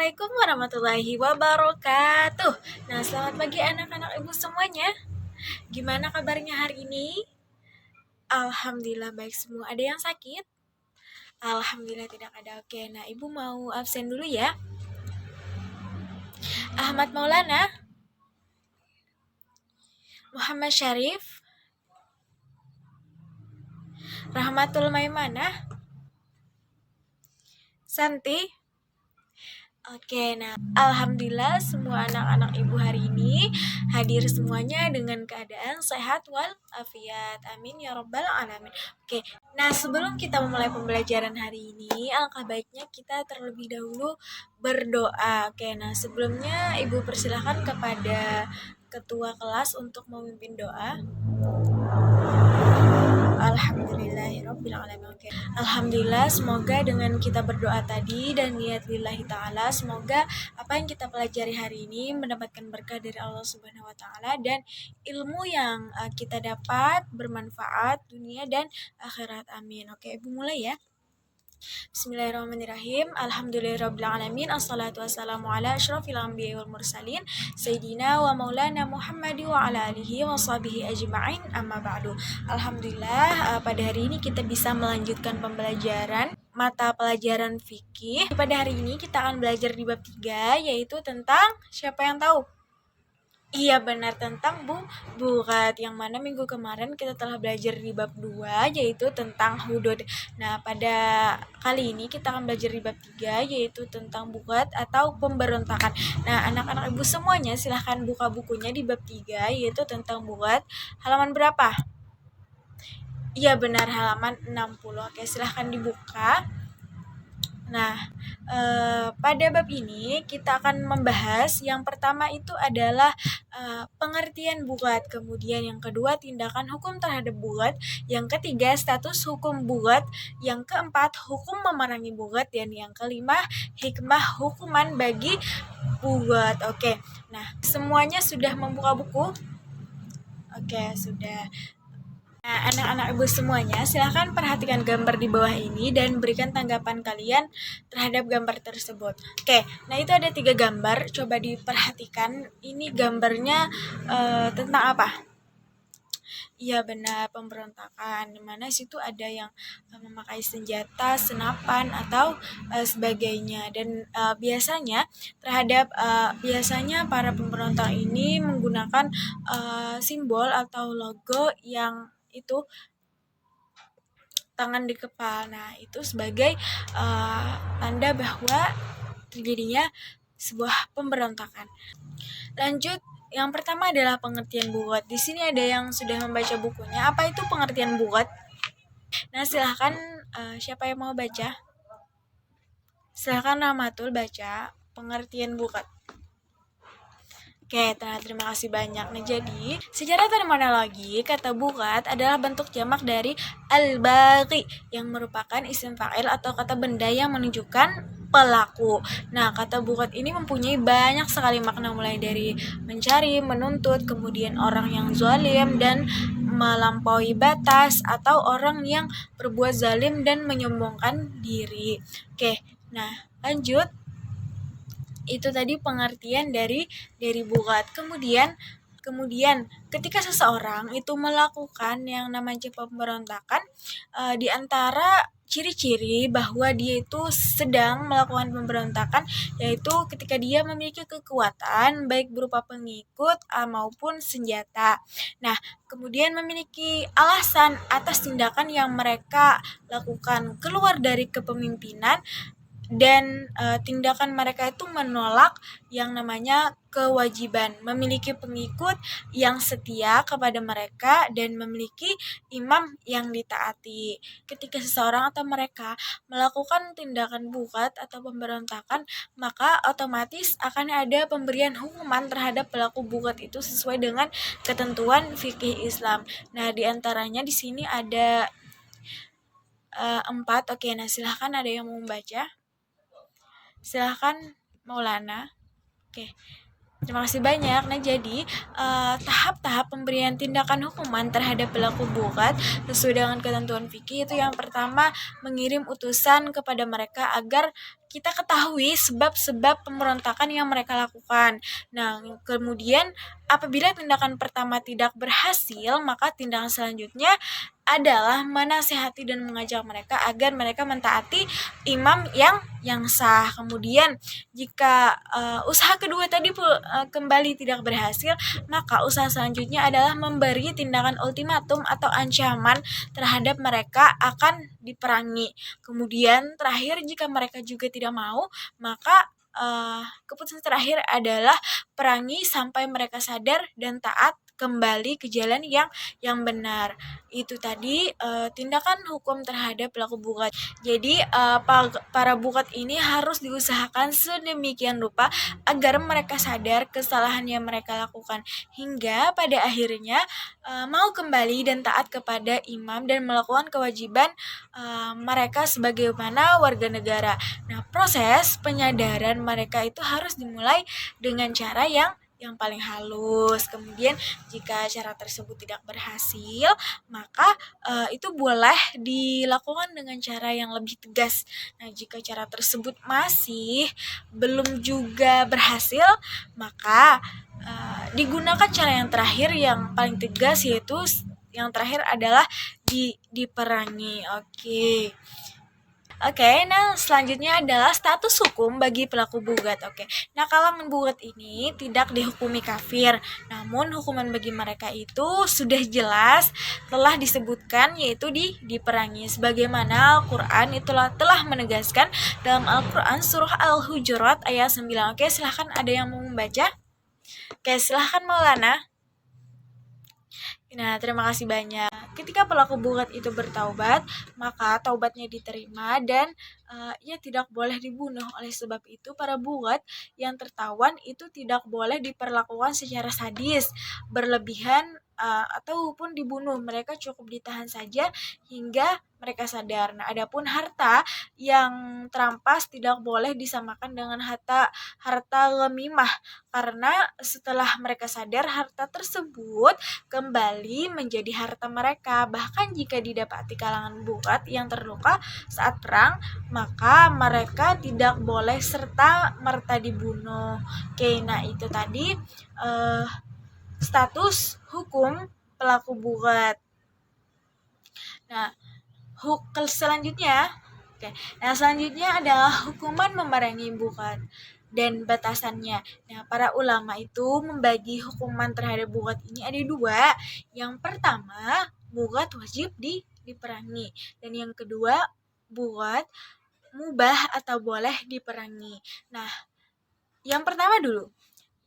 Assalamualaikum warahmatullahi wabarakatuh. Nah, selamat pagi anak-anak ibu semuanya. Gimana kabarnya hari ini? Alhamdulillah baik semua. Ada yang sakit? Alhamdulillah tidak ada. Oke, nah ibu mau absen dulu ya. Ahmad Maulana, Muhammad Syarif, Rahmatul Maimanah, Santi. Oke, nah alhamdulillah semua anak-anak ibu hari ini hadir semuanya dengan keadaan sehat walafiat. Amin ya robbal alamin. Oke, nah sebelum kita memulai pembelajaran hari ini, alangkah baiknya kita terlebih dahulu berdoa. Oke, nah sebelumnya ibu persilahkan kepada ketua kelas untuk memimpin doa. Alhamdulillahirrabbilalamin. Alhamdulillah, semoga dengan kita berdoa tadi dan niat lillahi ta'ala, semoga apa yang kita pelajari hari ini mendapatkan berkah dari Allah Subhanahu wa ta'ala, dan ilmu yang kita dapat bermanfaat dunia dan akhirat. Amin. Oke, ibu mulai ya. Bismillahirrahmanirrahim. Alhamdulillahirrabbilalamin. Assalatu wassalamu ala asyrafil anbiya'i wal mursalin Sayyidina wa maulana Muhammadi wa ala alihi wa sahbihi ajma'in, amma ba'du. Alhamdulillah, pada hari ini kita bisa melanjutkan pembelajaran mata pelajaran fikih. Pada hari ini kita akan belajar di bab 3, yaitu tentang siapa yang tahu? Iya benar, tentang burat, yang mana minggu kemarin kita telah belajar di bab 2 yaitu tentang hudud. Nah, pada kali ini kita akan belajar di bab 3 yaitu tentang burat atau pemberontakan. Nah, anak-anak ibu semuanya silahkan buka bukunya di bab 3 yaitu tentang burat. Halaman berapa? Iya benar, halaman 60. Oke, silahkan dibuka. Nah, pada bab ini kita akan membahas yang pertama itu adalah pengertian bugat, kemudian yang kedua tindakan hukum terhadap bugat, yang ketiga status hukum bugat, yang keempat hukum memerangi bugat, dan yang kelima hikmah hukuman bagi bugat. Oke, nah semuanya sudah membuka buku? Oke, sudah. Nah, anak-anak ibu semuanya, silahkan perhatikan gambar di bawah ini dan berikan tanggapan kalian terhadap gambar tersebut. Oke, nah itu ada 3 gambar, coba diperhatikan. Ini gambarnya tentang apa? Iya benar, pemberontakan, dimana situ ada yang memakai senjata, senapan, atau sebagainya. Dan biasanya para pemberontak ini menggunakan simbol atau logo yang itu tangan di kepala. Nah, itu sebagai tanda bahwa terjadinya sebuah pemberontakan. Lanjut, yang pertama adalah pengertian bugat. Di sini ada yang sudah membaca bukunya. Apa itu pengertian bugat? Nah, silahkan siapa yang mau baca? Silahkan Rahmatul baca pengertian bugat. Oke, terima kasih banyak. Nah, jadi secara terminologi, kata bugat adalah bentuk jamak dari al-baghi yang merupakan isim fa'il atau kata benda yang menunjukkan pelaku. Nah, kata bugat ini mempunyai banyak sekali makna, mulai dari mencari, menuntut, kemudian orang yang zalim dan melampaui batas, atau orang yang berbuat zalim dan menyombongkan diri. Oke, nah lanjut. Itu tadi pengertian dari bugat. Kemudian ketika seseorang itu melakukan yang namanya pemberontakan, di antara ciri-ciri bahwa dia itu sedang melakukan pemberontakan yaitu ketika dia memiliki kekuatan baik berupa pengikut maupun senjata. Nah, kemudian memiliki alasan atas tindakan yang mereka lakukan keluar dari kepemimpinan, dan tindakan mereka itu menolak yang namanya kewajiban, memiliki pengikut yang setia kepada mereka dan memiliki imam yang ditaati. Ketika seseorang atau mereka melakukan tindakan bugat atau pemberontakan, maka otomatis akan ada pemberian hukuman terhadap pelaku bugat itu sesuai dengan ketentuan fikih Islam. Nah, diantaranya di sini ada 4. Oke, nah silahkan ada yang mau membaca. Silahkan Maulana. Oke. Terima kasih banyak. Nah, jadi tahap-tahap pemberian tindakan hukuman terhadap pelaku bugat sesuai dengan ketentuan fikih itu yang pertama mengirim utusan kepada mereka agar kita ketahui sebab-sebab pemberontakan yang mereka lakukan. Nah, kemudian apabila tindakan pertama tidak berhasil, maka tindakan selanjutnya adalah menasihati dan mengajak mereka agar mereka mentaati imam yang sah. Kemudian jika usaha kedua tadi kembali tidak berhasil, maka usaha selanjutnya adalah memberi tindakan ultimatum atau ancaman terhadap mereka akan diperangi. Kemudian terakhir jika mereka juga tidak mau, maka keputusan terakhir adalah perangi sampai mereka sadar dan taat kembali ke jalan yang benar. Itu tadi tindakan hukum terhadap pelaku bugat. Jadi para bukat ini harus diusahakan sedemikian rupa agar mereka sadar kesalahan yang mereka lakukan hingga pada akhirnya mau kembali dan taat kepada imam dan melakukan kewajiban mereka sebagaimana warga negara. Nah, proses penyadaran mereka itu harus dimulai dengan cara yang paling halus. Kemudian jika cara tersebut tidak berhasil, maka itu boleh dilakukan dengan cara yang lebih tegas. Nah, jika cara tersebut masih belum juga berhasil, maka digunakan cara yang terakhir yang paling tegas, yaitu yang terakhir adalah diperangi. Oke, nah selanjutnya adalah status hukum bagi pelaku bugat. Nah kalau menggugat ini tidak dihukumi kafir, namun hukuman bagi mereka itu sudah jelas telah disebutkan, yaitu diperangi. Sebagaimana Al-Quran itulah telah menegaskan dalam Al-Quran surah Al-Hujurat ayat 9. Silahkan ada yang mau membaca? Silahkan Maulana. Nah, terima kasih banyak. Ketika pelaku bugat itu bertaubat, maka taubatnya diterima dan ia tidak boleh dibunuh. Oleh sebab itu, para bugat yang tertawan itu tidak boleh diperlakukan secara sadis, berlebihan, ataupun dibunuh. Mereka cukup ditahan saja hingga mereka sadar. Nah, adapun harta yang terampas tidak boleh disamakan dengan harta ghanimah, karena setelah mereka sadar harta tersebut kembali menjadi harta mereka. Bahkan jika didapati kalangan bugat yang terluka saat perang, maka mereka tidak boleh serta merta dibunuh. Nah itu tadi status hukum pelaku bugat. Nah, selanjutnya adalah hukuman memerangi bugat dan batasannya. Nah, para ulama itu membagi hukuman terhadap bugat ini ada dua. Yang pertama, bugat wajib diperangi, dan yang kedua, bugat mubah atau boleh diperangi. Nah, yang pertama dulu,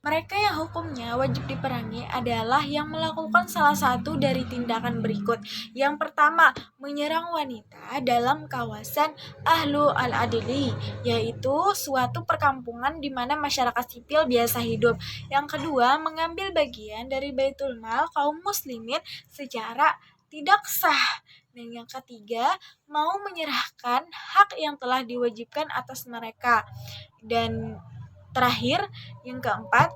mereka yang hukumnya wajib diperangi adalah yang melakukan salah satu dari tindakan berikut. Yang pertama, menyerang wanita dalam kawasan Ahlu al-Adli, yaitu suatu perkampungan di mana masyarakat sipil biasa hidup. Yang kedua, mengambil bagian dari Baitul Mal kaum muslimin secara tidak sah. Dan yang ketiga, mau menyerahkan hak yang telah diwajibkan atas mereka. Dan terakhir, yang keempat,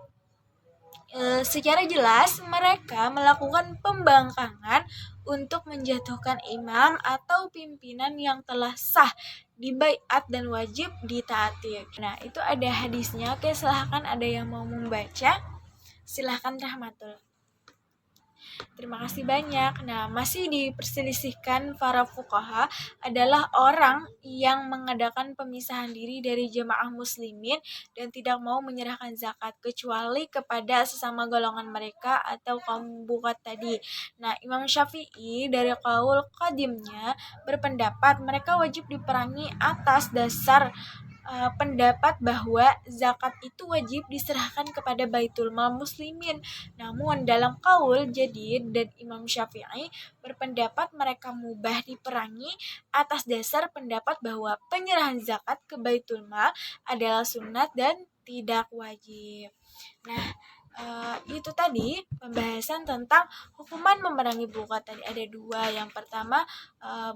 secara jelas mereka melakukan pembangkangan untuk menjatuhkan imam atau pimpinan yang telah sah dibaiat dan wajib ditaati. Nah, itu ada hadisnya. Silahkan ada yang mau membaca. Silahkan Rahmatul. Terima kasih banyak. Nah, masih diperselisihkan para fuqaha adalah orang yang mengadakan pemisahan diri dari jemaah muslimin dan tidak mau menyerahkan zakat kecuali kepada sesama golongan mereka atau kaum bukat tadi. Nah, Imam Syafi'i dari qaul qadimnya berpendapat mereka wajib diperangi atas dasar pendapat bahwa zakat itu wajib diserahkan kepada Baitul Mal muslimin. Namun dalam qaul Jadid dan Imam Syafi'i berpendapat mereka mubah diperangi atas dasar pendapat bahwa penyerahan zakat ke Baitul Mal adalah sunat dan tidak wajib. Nah, itu tadi pembahasan tentang hukuman memerangi bukat. Tadi ada dua, yang pertama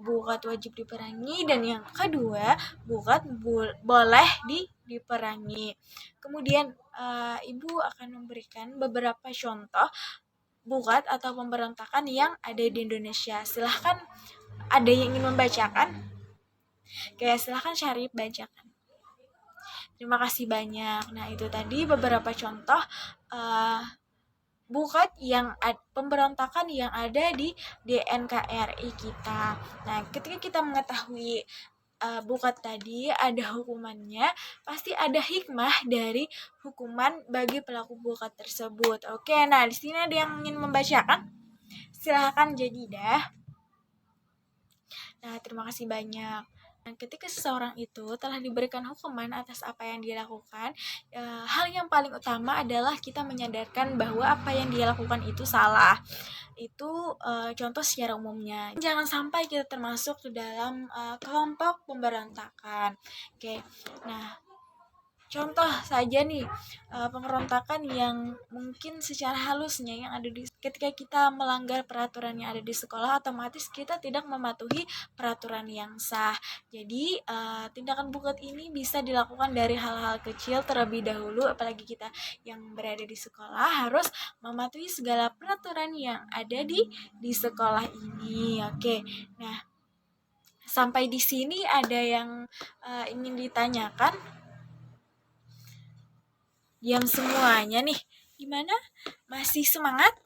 bukat wajib diperangi, dan yang kedua bukat boleh diperangi. Kemudian ibu akan memberikan beberapa contoh bukat atau pemberontakan yang ada di Indonesia. Silahkan, ada yang ingin membacakan? Kayak silahkan Syarif bacakan. Terima kasih banyak. Nah, itu tadi beberapa contoh bukat yang pemberontakan yang ada di NKRI kita. Nah, ketika kita mengetahui bukat tadi ada hukumannya, pasti ada hikmah dari hukuman bagi pelaku bukat tersebut. Oke, nah di sini ada yang ingin membacakan? Silahkan Jadidah. Nah, terima kasih banyak. Dan ketika seseorang itu telah diberikan hukuman atas apa yang dia lakukan, hal yang paling utama adalah kita menyadarkan bahwa apa yang dia lakukan itu salah. Itu contoh secara umumnya. Jangan sampai kita termasuk ke dalam kelompok pemberontakan. Oke. Nah, contoh saja nih pemberontakan yang mungkin secara halusnya yang ada di ketika kita melanggar peraturan yang ada di sekolah, otomatis kita tidak mematuhi peraturan yang sah. Jadi tindakan bukat ini bisa dilakukan dari hal-hal kecil terlebih dahulu, apalagi kita yang berada di sekolah harus mematuhi segala peraturan yang ada di sekolah ini. Oke. Nah, sampai di sini ada yang ingin ditanyakan? Diam semuanya nih. Gimana? Masih semangat?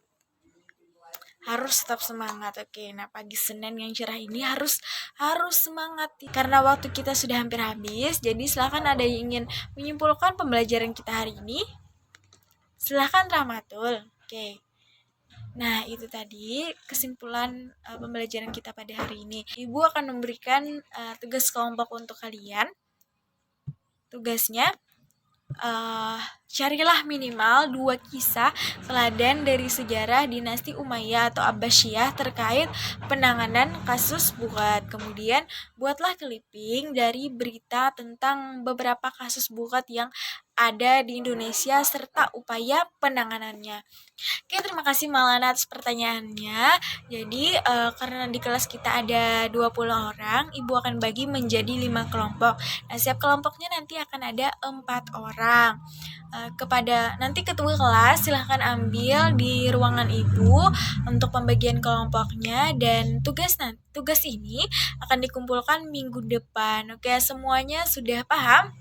Harus tetap semangat. Oke, nah pagi Senin yang cerah ini harus semangat. Karena waktu kita sudah hampir habis, jadi silakan ada yang ingin menyimpulkan pembelajaran kita hari ini. Silakan Rahmatul. Oke. Nah, itu tadi kesimpulan pembelajaran kita pada hari ini. Ibu akan memberikan tugas kelompok untuk kalian. Tugasnya carilah minimal 2 kisah teladan dari sejarah dinasti Umayyah atau Abbasiyah terkait penanganan kasus bukat. Kemudian buatlah clipping dari berita tentang beberapa kasus bukat yang ada di Indonesia serta upaya penanganannya. Oke, terima kasih Maulana atas pertanyaannya. Jadi karena di kelas kita ada 20 orang, Ibu akan bagi menjadi 5 kelompok. Nah, setiap kelompoknya nanti akan ada 4 orang. Kepada nanti ketua kelas silahkan ambil di ruangan Ibu untuk pembagian kelompoknya, dan tugas ini akan dikumpulkan minggu depan. Oke, semuanya sudah paham?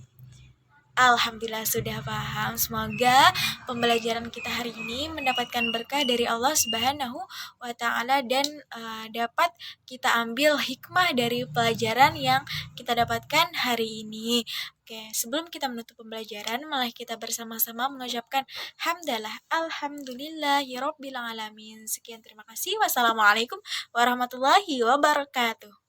Alhamdulillah sudah paham. Semoga pembelajaran kita hari ini mendapatkan berkah dari Allah Subhanahu wa Ta'ala, dan dapat kita ambil hikmah dari pelajaran yang kita dapatkan hari ini. Oke, sebelum kita menutup pembelajaran, malah kita bersama-sama mengucapkan hamdalah alhamdulillahirabbil alamin. Sekian, terima kasih. Wassalamualaikum warahmatullahi wabarakatuh.